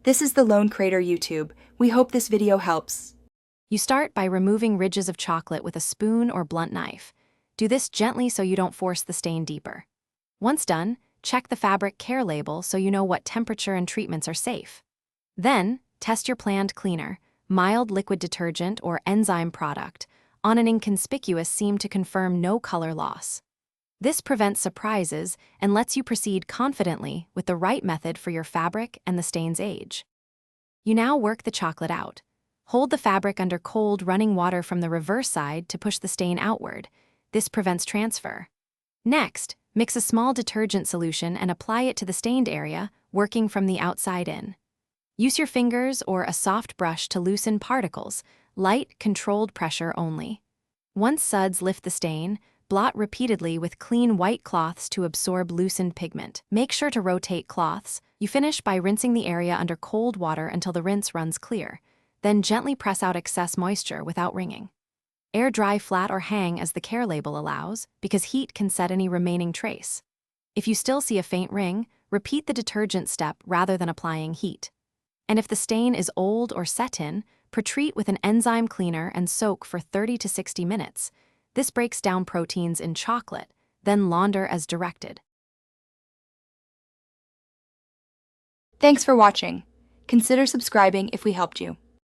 This is the Lone Crater YouTube. We hope this video helps. You start by removing ridges of chocolate with a spoon or blunt knife. Do this gently so you don't force the stain deeper. Once done, check the fabric care label so you know what temperature and treatments are safe. Then, test your planned cleaner, mild liquid detergent or enzyme product, on an inconspicuous seam to confirm no color loss. This prevents surprises and lets you proceed confidently with the right method for your fabric and the stain's age. You now work the chocolate out. Hold the fabric under cold, running water from the reverse side to push the stain outward. This prevents transfer. Next, mix a small detergent solution and apply it to the stained area, working from the outside in. Use your fingers or a soft brush to loosen particles, light, controlled pressure only. Once suds lift the stain, blot repeatedly with clean white cloths to absorb loosened pigment. Make sure to rotate cloths. You finish by rinsing the area under cold water until the rinse runs clear. Then gently press out excess moisture without wringing. Air dry flat or hang as the care label allows, because heat can set any remaining trace. If you still see a faint ring, repeat the detergent step rather than applying heat. And if the stain is old or set in, pretreat with an enzyme cleaner and soak for 30 to 60 minutes. This breaks down proteins in chocolate, then launder as directed. Thanks for watching. Consider subscribing if we helped you.